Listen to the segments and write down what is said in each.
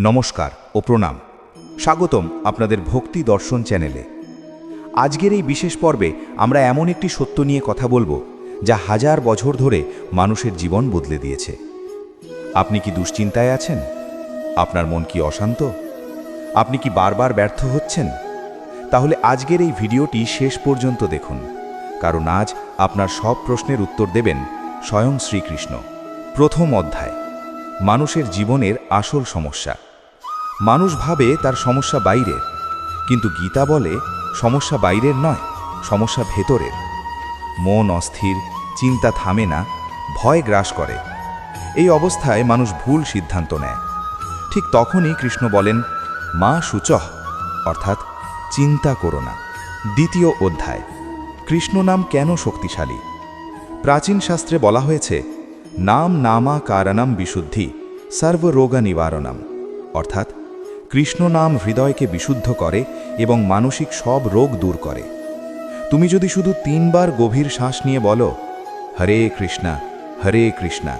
নমস্কার ও প্রণাম। স্বাগতম আপনাদের ভক্তি দর্শন চ্যানেলে। আজকের এই বিশেষ পর্বে আমরা এমন একটি সত্য নিয়ে কথা বলবো যা হাজার বছর ধরে মানুষের জীবন বদলে দিয়েছে। আপনি কি দুশ্চিন্তায় আছেন? আপনার মন কি অশান্ত? আপনি কি বারবার ব্যর্থ হচ্ছেন? তাহলে আজকের এই ভিডিওটি শেষ পর্যন্ত দেখুন, কারণ আজ আপনার সব প্রশ্নের উত্তর দেবেন স্বয়ং শ্রীকৃষ্ণ। প্রথম অধ্যায়, মানুষের জীবনের আসল সমস্যা। মানুষ ভাবে তার সমস্যা বাইরের, কিন্তু গীতা বলে সমস্যা বাইরের নয়, সমস্যা ভেতরের। মন অস্থির, চিন্তা থামে না, ভয় গ্রাস করে। এই অবস্থায় মানুষ ভুল সিদ্ধান্ত নেয়। ঠিক তখনই কৃষ্ণ বলেন, মা শুচঃ, অর্থাৎ চিন্তা করো না। দ্বিতীয় অধ্যায়, কৃষ্ণ নাম কেন শক্তিশালী। প্রাচীন শাস্ত্রে বলা হয়েছে, নাম নামা কারণাম বিশুদ্ধি সর্বরোগা নিবারণাম, অর্থাৎ কৃষ্ণ নাম হৃদয়কে বিশুদ্ধ করে এবং মানসিক সব রোগ দূর করে। তুমি যদি শুধু 3 বার গভীর শ্বাস নিয়ে বলো, হরে কৃষ্ণা হরে কৃষ্ণা,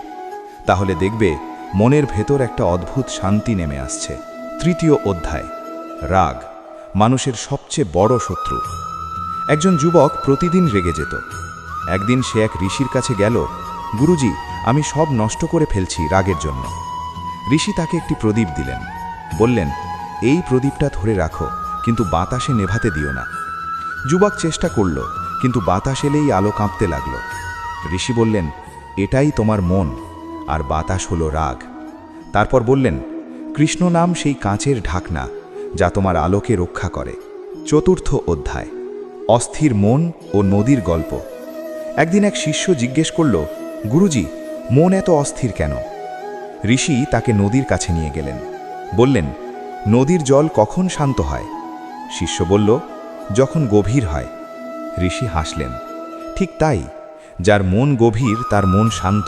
তাহলে দেখবে মনের ভেতর একটা অদ্ভুত শান্তি নেমে আসছে। তৃতীয় অধ্যায়, রাগ, মানুষের সবচেয়ে বড় শত্রু। একজন যুবক প্রতিদিন রেগে যেত। একদিন সে এক ঋষির কাছে গেল, গুরুজি, আমি সব নষ্ট করে ফেলছি রাগের জন্য। ঋষি তাকে একটি প্রদীপ দিলেন, বললেন, এই প্রদীপটা ধরে রাখো, কিন্তু বাতাসে নেভাতে দিও না। যুবক চেষ্টা করল, কিন্তু বাতাস এলেই আলো কাঁপতে লাগল। ঋষি বললেন, এটাই তোমার মন, আর বাতাস হলো রাগ। তারপর বললেন, কৃষ্ণ নাম সেই কাঁচের ঢাকনা যা তোমার আলোকে রক্ষা করে। চতুর্থ অধ্যায়, অস্থির মন ও নদীর গল্প। একদিন এক শিষ্য জিজ্ঞেস করল, গুরুজি, মন এত অস্থির কেন? ঋষি তাকে নদীর কাছে নিয়ে গেলেন, বললেন, নদীর জল কখন শান্ত হয়? শিষ্য বলল, যখন গভীর হয়। ঋষি হাসলেন, ঠিক তাই, যার মন গভীর তার মন শান্ত,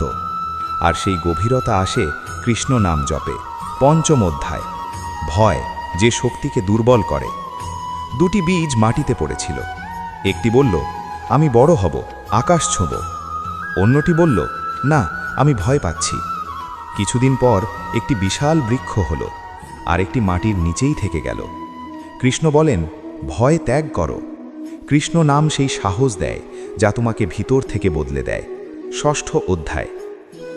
আর সেই গভীরতা আসে কৃষ্ণ নাম জপে। পঞ্চম অধ্যায়, ভয় যে শক্তিকে দুর্বল করে। 2টি বীজ মাটিতে পড়েছিল। একটি বলল, আমি বড় হব, আকাশ ছোঁব। অন্যটি বলল, না, আমি ভয় পাচ্ছি। কিছুদিন পর একটি বিশাল বৃক্ষ হলো, আর একটি মাটির নিচেই থেকে গেল। কৃষ্ণ বলেন, ভয় ত্যাগ করো। কৃষ্ণ নাম সেই সাহস দেয় যা তোমাকে ভিতর থেকে বদলে দেয়। ষষ্ঠ অধ্যায়,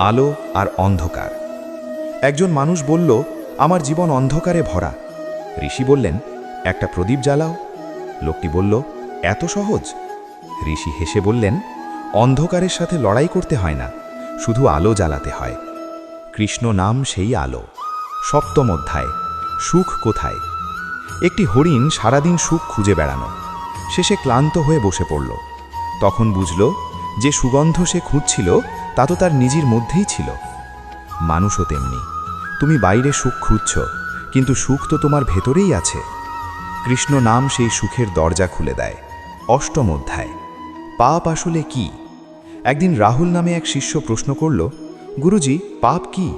আলো আর অন্ধকার। একজন মানুষ বলল, আমার জীবন অন্ধকারে ভরা। ঋষি বললেন, একটা প্রদীপ জ্বালাও। লোকটি বলল, এত সহজ? ঋষি হেসে বললেন, অন্ধকারের সাথে লড়াই করতে হয় না, শুধু আলো জ্বালাতে হয়। কৃষ্ণ নাম সেই আলো। সপ্তম অধ্যায়, সুখ কোথায়। একটি হরিণ সারাদিন সুখ খুঁজে বেড়ানো, শেষে ক্লান্ত হয়ে বসে পড়ল। তখন বুঝল, যে সুগন্ধ সে খুঁজছিল তা তো তার নিজের মধ্যেই ছিল। মানুষও তেমনি, তুমি বাইরে সুখ খুঁজছ, কিন্তু সুখ তো তোমার ভেতরেই আছে। কৃষ্ণ নাম সেই সুখের দরজা খুলে দেয়। অষ্টম অধ্যায়, পাপ আসলে কি। একদিন রাহুল নামে এক শিষ্য প্রশ্ন করল, গুরুজি, পাপ কি?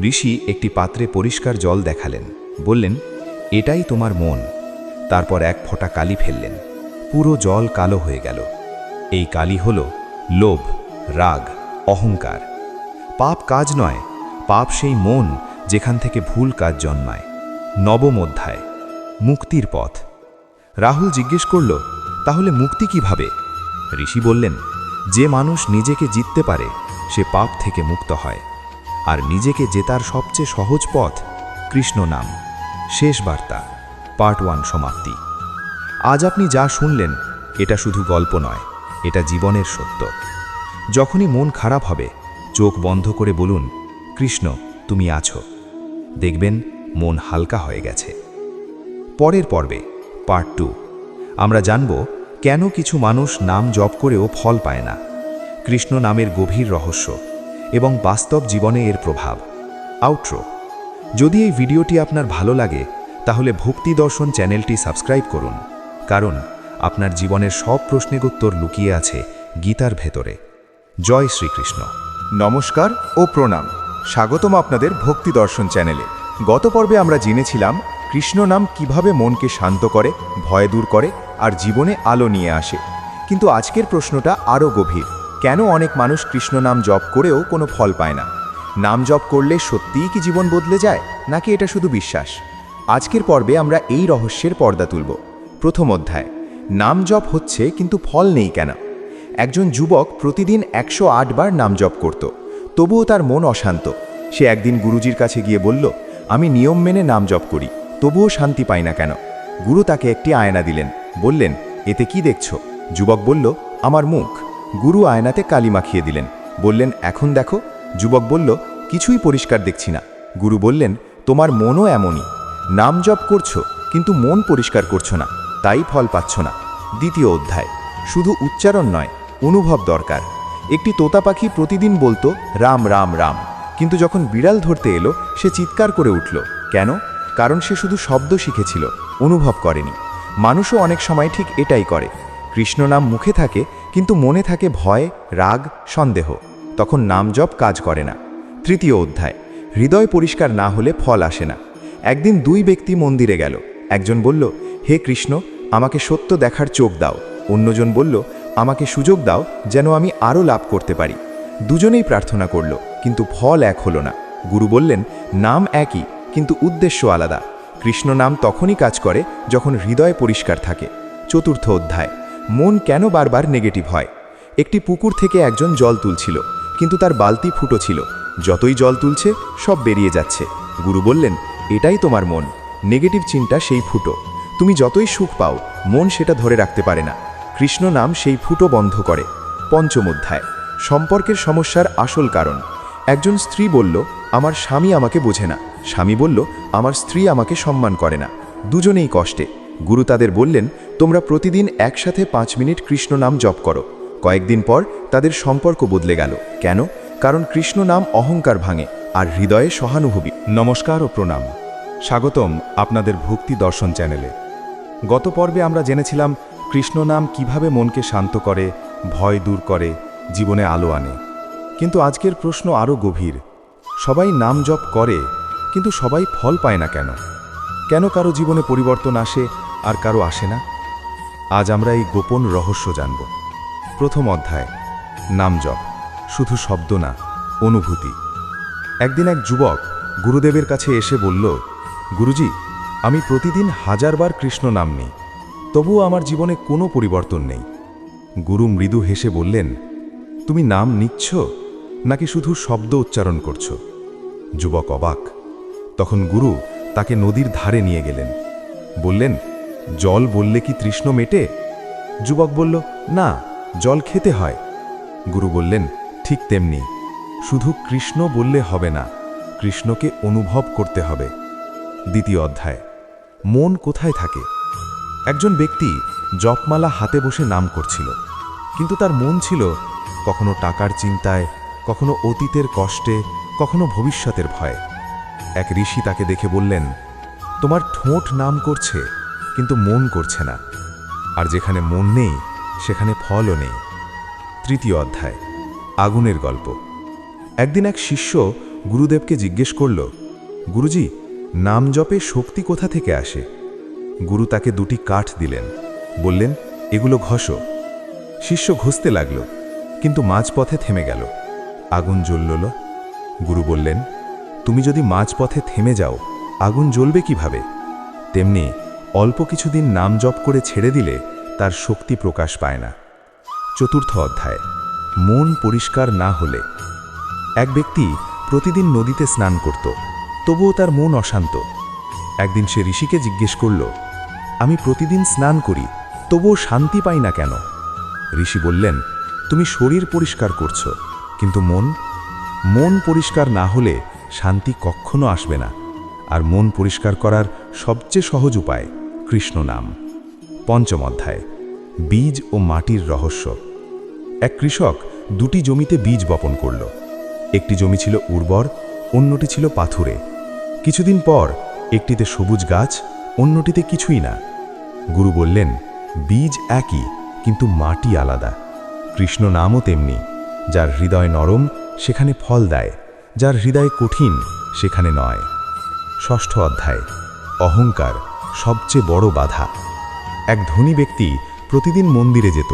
ঋষি একটি পাত্রে পরিষ্কার জল দেখালেন, বললেন, এটাই তোমার মন। তারপর এক ফোঁটা কালি ফেললেন, পুরো জল কালো হয়ে গেল। এই কালি হল লোভ, রাগ, অহংকার। পাপ কাজ নয়, পাপ সেই মন যেখান থেকে ভুল কাজ জন্মায়। নবম অধ্যায়, মুক্তির পথ। রাহুল জিজ্ঞেস করল, তাহলে মুক্তি কিভাবে? ঋষি বললেন, যে মানুষ নিজেকে জিততে পারে সে পাপ থেকে মুক্ত হয়, আর নিজেকে জেতার সবচেয়ে সহজ পথ কৃষ্ণ নাম। শেষ বার্তা, পার্ট 1 সমাপ্তি। আজ আপনি যা শুনলেন এটা শুধু গল্প নয়, এটা জীবনের সত্য। যখনই মন খারাপ হবে, চোখ বন্ধ করে বলুন, কৃষ্ণ তুমি আছো। দেখবেন মন হালকা হয়ে গেছে। পরের পর্বে, পার্ট 2, আমরা জানব কেন কিছু মানুষ নাম জপ করেও ফল পায় না, কৃষ্ণ নামের গভীর রহস্য এবং বাস্তব জীবনে এর প্রভাব। আউট্রো। যদি এই ভিডিওটি আপনার ভালো লাগে, তাহলে ভক্তি দর্শন চ্যানেলটি সাবস্ক্রাইব করুন, কারণ আপনার জীবনের সব প্রশ্নের উত্তর লুকিয়ে আছে গীতার ভেতরে। জয় শ্রীকৃষ্ণ। নমস্কার ও প্রণাম। স্বাগতম আপনাদের ভক্তি দর্শন চ্যানেলে। গত পর্বে আমরা জেনেছিলাম কৃষ্ণ নাম কিভাবে মনকে শান্ত করে, ভয় দূর করে আর জীবনে আলো নিয়ে আসে। কিন্তু আজকের প্রশ্নটা আরও গভীর। কেন অনেক মানুষ কৃষ্ণ নাম জপ করেও কোনো ফল পায় না? নাম জপ করলে সত্যিই কি জীবন বদলে যায়, নাকি এটা শুধু বিশ্বাস? আজকের পর্বে আমরা এই রহস্যের পর্দা তুলব। প্রথম অধ্যায়, নাম জপ হচ্ছে কিন্তু ফল নেই কেন? একজন যুবক প্রতিদিন 108 বার নাম জপ করত, তবুও তার মন অশান্ত। সে একদিন গুরুজির কাছে গিয়ে বলল, আমি নিয়ম মেনে নাম জপ করি, তবুও শান্তি পাই না কেন? গুরু তাকে একটি আয়না দিলেন, বললেন, এতে কি দেখছো? যুবক বলল, আমার মুখ। গুরু আয়নাতে কালি মাখিয়ে দিলেন, বললেন, এখন দেখো। যুবক বলল, কিছুই পরিষ্কার দেখছি না। গুরু বললেন, তোমার মনও এমনই। নাম জপ করছো কিন্তু মন পরিষ্কার করছো না, তাই ফল পাচ্ছ না। দ্বিতীয় অধ্যায়, শুধু উচ্চারণ নয়, অনুভব দরকার। একটি তোতা পাখি প্রতিদিন বলতো রাম রাম রাম, কিন্তু যখন বিড়াল ধরতে এলো সে চিৎকার করে উঠল। কেন? কারণ সে শুধু শব্দ শিখেছিল, অনুভব করেনি। মানুষও অনেক সময় ঠিক এটাই করে। কৃষ্ণ নাম মুখে থাকে কিন্তু মনে থাকে ভয়, রাগ, সন্দেহ। তখন নাম জপ কাজ করে না। তৃতীয় অধ্যায়, হৃদয় পরিষ্কার না হলে ফল আসে না। একদিন দুই ব্যক্তি মন্দিরে গেল। একজন বলল, হে কৃষ্ণ, আমাকে সত্য দেখার চোখ দাও। অন্যজন বলল, আমাকে সুযোগ দাও যেন আমি আরও লাভ করতে পারি। দুজনেই প্রার্থনা করল, কিন্তু ফল এক হলো না। গুরু বললেন, নাম একই কিন্তু উদ্দেশ্য আলাদা। কৃষ্ণ নাম তখনই কাজ করে যখন হৃদয় পরিষ্কার থাকে। চতুর্থ অধ্যায়, মন কেন বারবার নেগেটিভ হয়? একটি পুকুর থেকে একজন জল তুলছিল, কিন্তু তার বালতি ফুটো ছিল। যতই জল তুলছে সব বেরিয়ে যাচ্ছে। গুরু বললেন, এটাই তোমার মন, নেগেটিভ চিন্তা সেই ফুটো। তুমি যতই সুখ পাও, মন সেটা ধরে রাখতে পারে না। কৃষ্ণ নাম সেই ফুটো বন্ধ করে। পঞ্চম অধ্যায়, সম্পর্কের সমস্যার আসল কারণ। একজন স্ত্রী বলল, আমার স্বামী আমাকে বোঝে না। স্বামী বলল, আমার স্ত্রী আমাকে সম্মান করে না। দুজনেই কষ্টে। গুরু তাদের বললেন, তোমরা প্রতিদিন একসাথে 5 মিনিট কৃষ্ণ নাম জপ করো। কয়েকদিন পর তাদের সম্পর্ক বদলে গেল। কেন? কারণ কৃষ্ণ নাম অহংকার ভাঙে আর হৃদয়ে সহানুভূতি। নমস্কার ও প্রণাম, স্বাগতম আপনাদের ভক্তি দর্শন চ্যানেলে। গত পর্বে আমরা জেনেছিলাম কৃষ্ণ নাম কিভাবে মনকে শান্ত করে, ভয় দূর করে, জীবনে আলো আনে। কিন্তু আজকের প্রশ্ন আরও গভীর। সবাই নাম জপ করে, কিন্তু সবাই ফল পায় না কেন? কেন কারো জীবনে পরিবর্তন আসে আর কারো আসে না? আজ আমরা এই গোপন রহস্য জানব। প্রথম অধ্যায়, নাম জপ শুধু শব্দ না, অনুভূতি। একদিন এক যুবক গুরুদেবের কাছে এসে বলল, গুরুজি, আমি প্রতিদিন 1000 বার কৃষ্ণ নাম নিই, তবুও আমার জীবনে কোনো পরিবর্তন নেই। গুরু মৃদু হেসে বললেন, তুমি নাম নিচ্ছ নাকি শুধু শব্দ উচ্চারণ করছো? যুবক অবাক। তখন গুরু তাকে নদীর ধারে নিয়ে গেলেন। বললেন, জল বললে কি তৃষ্ণ মেটে? যুবক বলল, না, জল খেতে হয়। গুরু বললেন, ঠিক তেমনি, শুধু কৃষ্ণ বললে হবে না, কৃষ্ণকে অনুভব করতে হবে। দ্বিতীয় অধ্যায়, মন কোথায় থাকে? একজন ব্যক্তি জপমালা হাতে বসে নাম করছিল, কিন্তু তার মন ছিল কখনো টাকার চিন্তায়, কখনো অতীতের কষ্টে, কখনো ভবিষ্যতের ভয়ে। এক ঋষি তাকে দেখে বললেন, তোমার ঠোঁট নাম করছে কিন্তু মন করছে না, আর যেখানে মন নেই সেখানে ফলও নেই। তৃতীয় অধ্যায়, আগুনের গল্প। একদিন এক শিষ্য গুরুদেবকে জিজ্ঞেস করল, গুরুজি, নাম জপে শক্তি কোথা থেকে আসে? গুরু তাকে 2টি কাঠ দিলেন, বললেন, এগুলো ঘষো। শিষ্য ঘষতে লাগল, কিন্তু মাঝপথে থেমে গেল। আগুন জ্বলল। গুরু বললেন, তুমি যদি মাঝপথে থেমে যাও, আগুন জ্বলবে কিভাবে? তেমনি অল্প কিছুদিন নাম জপ করে ছেড়ে দিলে তার শক্তি প্রকাশ পায় না। চতুর্থ অধ্যায়, মন পরিষ্কার না হলে। এক ব্যক্তি প্রতিদিন নদীতে স্নান করত, তবুও তার মন অশান্ত। একদিন সে ঋষিকে জিজ্ঞেস করল, আমি প্রতিদিন স্নান করি, তবুও শান্তি পাই না কেন? ঋষি বললেন, তুমি শরীর পরিষ্কার করছো, কিন্তু মন পরিষ্কার না হলে শান্তি কখনো আসবে না। আর মন পরিষ্কার করার সবচেয়ে সহজ উপায় কৃষ্ণ নাম। পঞ্চম অধ্যায়, বীজ ও মাটির রহস্য। এক কৃষক 2টি জমিতে বীজ বপন করল। একটি জমি ছিল উর্বর, অন্যটি ছিল পাথুরে। কিছুদিন পর একটিতে সবুজ গাছ, অন্যটিতে কিছুই না। গুরু বললেন, বীজ একই কিন্তু মাটি আলাদা। কৃষ্ণ নামও তেমনি, যার হৃদয় নরম সেখানে ফল দেয়, যার হৃদয় কঠিন সেখানে নয়। ষষ্ঠ অধ্যায়, অহংকার সবচেয়ে বড় বাধা। এক ধনী ব্যক্তি প্রতিদিন মন্দিরে যেত,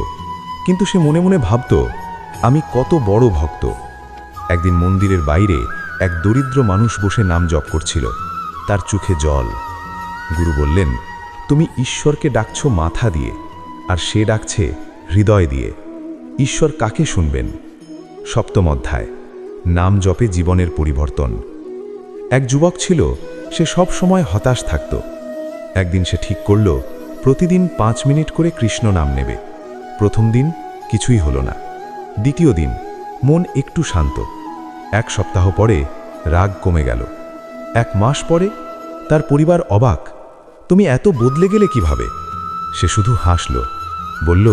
কিন্তু সে মনে মনে ভাবত, আমি কত বড় ভক্ত। একদিন মন্দিরের বাইরে এক দরিদ্র মানুষ বসে নাম জপ করছিল, তার চোখে জল। গুরু বললেন, তুমি ঈশ্বরকে ডাকছো মাথা দিয়ে, আর সে ডাকছে হৃদয় দিয়ে। ঈশ্বর কাকে শুনবেন? সপ্তম অধ্যায়, নাম জপে জীবনের পরিবর্তন। এক যুবক ছিল, সে সব সময় হতাশ থাকত। একদিন সে ঠিক করল প্রতিদিন 5 মিনিট করে কৃষ্ণ নাম নেবে। প্রথম দিন কিছুই হলো না। দ্বিতীয় দিন মন একটু শান্ত। 1 সপ্তাহ পরে রাগ কমে গেল। 1 মাস পরে তার পরিবার অবাক, তুমি এত বদলে গেলে কিভাবে? সে শুধু হাসল, বলল,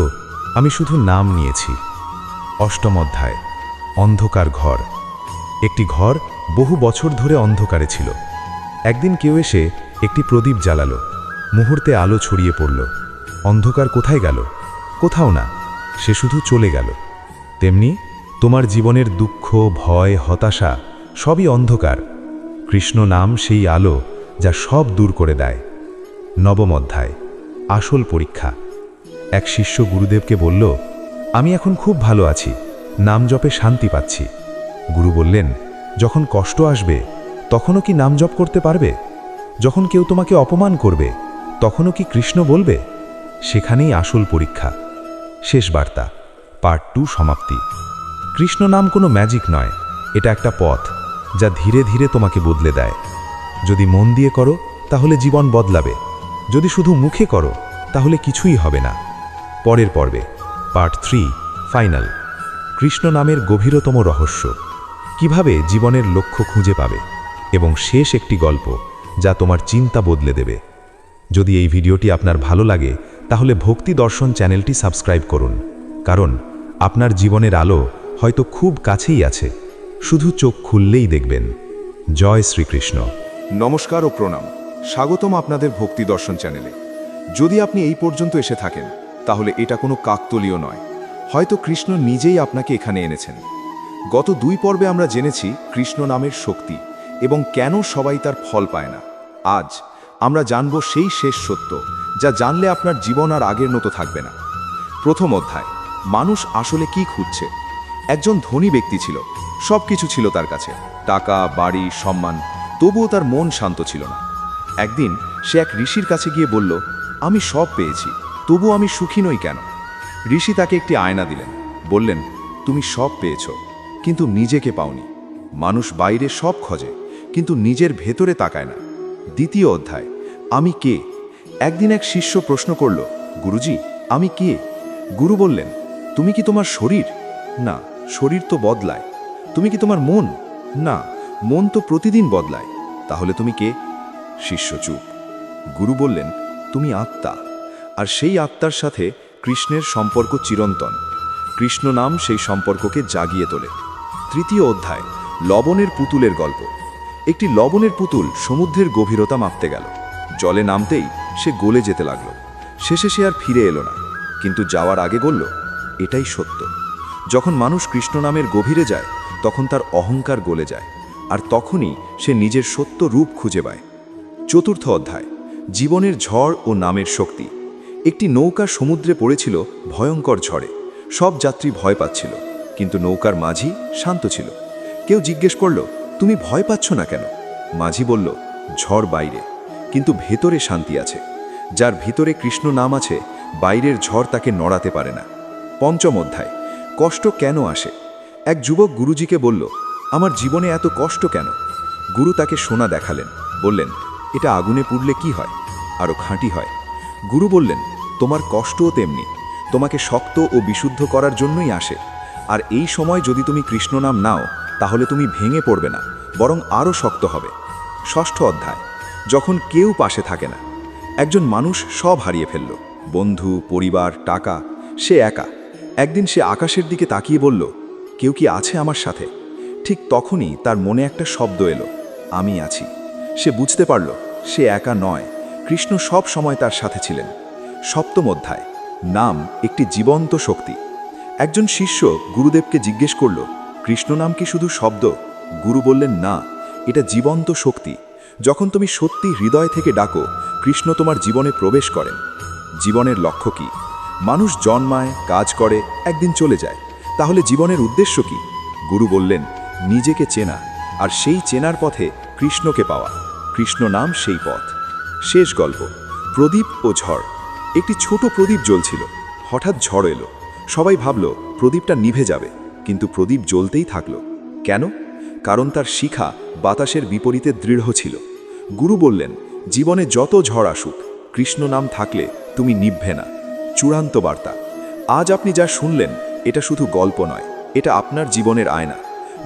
আমি শুধু নাম নিয়েছি। অষ্টম অধ্যায়, অন্ধকার ঘর। একটি ঘর বহু বছর ধরে অন্ধকারে ছিল। একদিন কেউ এসে একটি প্রদীপ জ্বালালো। মুহূর্তে আলো ছড়িয়ে পড়ল। অন্ধকার কোথায় গেল? কোথাও না, সে শুধু চলে গেল। তেমনি তোমার জীবনের দুঃখ, ভয়, হতাশা সবই অন্ধকার। কৃষ্ণ নাম সেই আলো যা সব দূর করে দেয়। নবম অধ্যায়, আসল পরীক্ষা। এক শিষ্য গুরুদেবকে বলল, আমি এখন খুব ভালো আছি, নাম জপে শান্তি পাচ্ছি। গুরু বললেন, যখন কষ্ট আসবে তখনও কি নাম জপ করতে পারবে? যখন কেউ তোমাকে অপমান করবে তখনও কি কৃষ্ণ বলবে? সেখানেই আসল পরীক্ষা। শেষ বার্তা, পার্ট 2 সমাপ্তি। কৃষ্ণ নাম কোনো ম্যাজিক নয়, এটা একটা পথ যা ধীরে ধীরে তোমাকে বদলে দেয়। যদি মন দিয়ে করো তাহলে জীবন বদলাবে, যদি শুধু মুখে করো তাহলে কিছুই হবে না। পরের পর্বে পার্ট 3 ফাইনাল, কৃষ্ণ নামের গভীরতম রহস্য, কিভাবে জীবনের লক্ষ্য খুঁজে পাবে, এবং শেষ একটি গল্প যা তোমার চিন্তা বদলে দেবে। যদি এই ভিডিওটি আপনার ভালো লাগে তাহলে ভক্তি দর্শন চ্যানেলটি সাবস্ক্রাইব করুন, কারণ আপনার জীবনের আলো হয়তো খুব কাছেই আছে, শুধু চোখ খুললেই দেখবেন। জয় শ্রীকৃষ্ণ। নমস্কার ও প্রণাম, স্বাগতম আপনাদের ভক্তি দর্শন চ্যানেলে। যদি আপনি এই পর্যন্ত এসে থাকেন তাহলে এটা কোনো কাকতালীয় নয়, হয়তো কৃষ্ণ নিজেই আপনাকে এখানে এনেছেন। গত 2 পর্বে আমরা জেনেছি কৃষ্ণ নামের শক্তি এবং কেন সবাই তার ফল পায় না। আজ আমরা জানব সেই শেষ সত্য যা জানলে আপনার জীবন আর আগের মতো থাকবে না। প্রথম অধ্যায়, মানুষ আসলে কি খুঁজছে। একজন ধনী ব্যক্তি ছিল, সব কিছু ছিল তার কাছে, টাকা, বাড়ি, সম্মান, তবুও তার মন শান্ত ছিল না। একদিন সে এক ঋষির কাছে গিয়ে বলল, আমি সব পেয়েছি, তবু আমি সুখী নই কেন? ঋষি তাকে একটি আয়না দিলেন, বললেন, তুমি সব পেয়েছ কিন্তু নিজেকে পাওনি। মানুষ বাইরে সব খোঁজে কিন্তু নিজের ভেতরে তাকায় না। দ্বিতীয় অধ্যায়, আমি কে। একদিন এক শিষ্য প্রশ্ন করল, গুরুজি, আমি কে? গুরু বললেন, তুমি কি তোমার শরীর? না, শরীর তো বদলায়। তুমি কি তোমার মন? না, মন তো প্রতিদিন বদলায়। তাহলে তুমি কে? শিষ্য চুপ। গুরু বললেন, তুমি আত্মা, আর সেই আত্মার সাথে কৃষ্ণের সম্পর্ক চিরন্তন। কৃষ্ণ নাম সেই সম্পর্ককে জাগিয়ে তোলে। তৃতীয় অধ্যায়, লবণের পুতুলের গল্প। একটি লবণের পুতুল সমুদ্রের গভীরতা মাপতে গেল। জলে নামতেই সে গলে যেতে লাগল। শেষে সে আর ফিরে এলো না, কিন্তু যাওয়ার আগে বলল, এটাই সত্য। যখন মানুষ কৃষ্ণ নামের গভীরে যায় তখন তার অহংকার গলে যায়, আর তখনই সে নিজের সত্য রূপ খুঁজে পায়। চতুর্থ অধ্যায়, জীবনের ঝড় ও নামের শক্তি। একটি নৌকা সমুদ্রে পড়েছিল ভয়ঙ্কর ঝড়ে। সব যাত্রী ভয় পাচ্ছিল, কিন্তু নৌকার মাঝি শান্ত ছিল। কেউ জিজ্ঞেস করল, তুমি ভয় পাচ্ছ না কেন? মাঝি বলল, ঝড় বাইরে, কিন্তু ভেতরে শান্তি আছে। যার ভিতরে কৃষ্ণ নাম আছে, বাইরের ঝড় তাকে নড়াতে পারে না। পঞ্চম অধ্যায়, কষ্ট কেন আসে। এক যুবক গুরুজিকে বলল, আমার জীবনে এত কষ্ট কেন? গুরু তাকে সোনা দেখালেন, বললেন, এটা আগুনে পুড়লে কি হয়? আরও খাঁটি হয়। গুরু বললেন, তোমার কষ্টও তেমনি, তোমাকে শক্ত ও বিশুদ্ধ করার জন্যই আসে। আর এই সময় যদি তুমি কৃষ্ণ নাম নাও তাহলে তুমি ভেঙে পড়বে না, বরং আরও শক্ত হবে। ষষ্ঠ অধ্যায়, যখন কেউ পাশে থাকে না। একজন মানুষ সব হারিয়ে ফেলল, বন্ধু, পরিবার, টাকা, সে একা। একদিন সে আকাশের দিকে তাকিয়ে বলল, কেউ কি আছে আমার সাথে? ঠিক তখনই তার মনে একটা শব্দ এলো, আমি আছি। সে বুঝতে পারল সে একা নয়, কৃষ্ণ সব সময় তার সাথে ছিলেন। সপ্তম অধ্যায়, নাম একটি জীবন্ত শক্তি। একজন শিষ্য গুরুদেবকে জিজ্ঞেস করল, কৃষ্ণ নাম কি শুধু শব্দ? গুরু বললেন, না, এটা জীবন্ত শক্তি। যখন তুমি সত্যি হৃদয় থেকে ডাকো, কৃষ্ণ তোমার জীবনে প্রবেশ করেন। জীবনের লক্ষ্য কি? মানুষ জন্মায়, কাজ করে, একদিন চলে যায়, তাহলে জীবনের উদ্দেশ্য কি? গুরু বললেন, নিজেকে চেনা, আর সেই চেনার পথে কৃষ্ণকে পাওয়া। কৃষ্ণ নাম সেই পথ। শেষ গল্প, প্রদীপ ও ঝড়। একটি ছোট প্রদীপ জ্বলছিল। হঠাৎ ঝড় এলো। সবাই ভাবল প্রদীপটা নিভে যাবে, কিন্তু প্রদীপ জ্বলতেই থাকলো। কেন? কারণ তার শিখা বাতাসের বিপরীতে দৃঢ় ছিল। গুরু বললেন, জীবনে যত ঝড় আসুক, কৃষ্ণ নাম থাকলে তুমি নিভবে না। চূড়ান্ত বার্তা। আজ আপনি যা শুনলেন, এটা শুধু গল্প নয়, এটা আপনার জীবনের আয়না।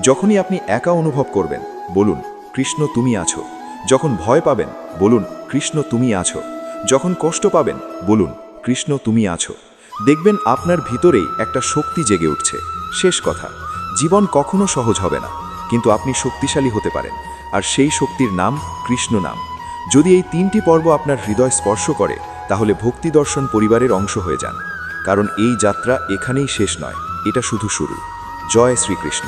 যখনই আপনি একা অনুভব করবেন, বলুন, কৃষ্ণ তুমি আছো। যখন ভয় পাবেন, বলুন, কৃষ্ণ তুমি আছো। যখন কষ্ট পাবেন, বলুন, কৃষ্ণ তুমি আছো। দেখবেন আপনার ভিতরেই একটা শক্তি জেগে উঠছে। শেষ কথা, জীবন কখনো সহজ হবে না, কিন্তু আপনি শক্তিশালী হতে পারেন, আর সেই শক্তির নাম কৃষ্ণ নাম। যদি এই 3টি পর্ব আপনার হৃদয় স্পর্শ করে, তাহলে ভক্তি দর্শন পরিবারের অংশ হয়ে যান। কারণ এই যাত্রা এখানেই শেষ নয়, এটা শুধু শুরু। জয় শ্রীকৃষ্ণ।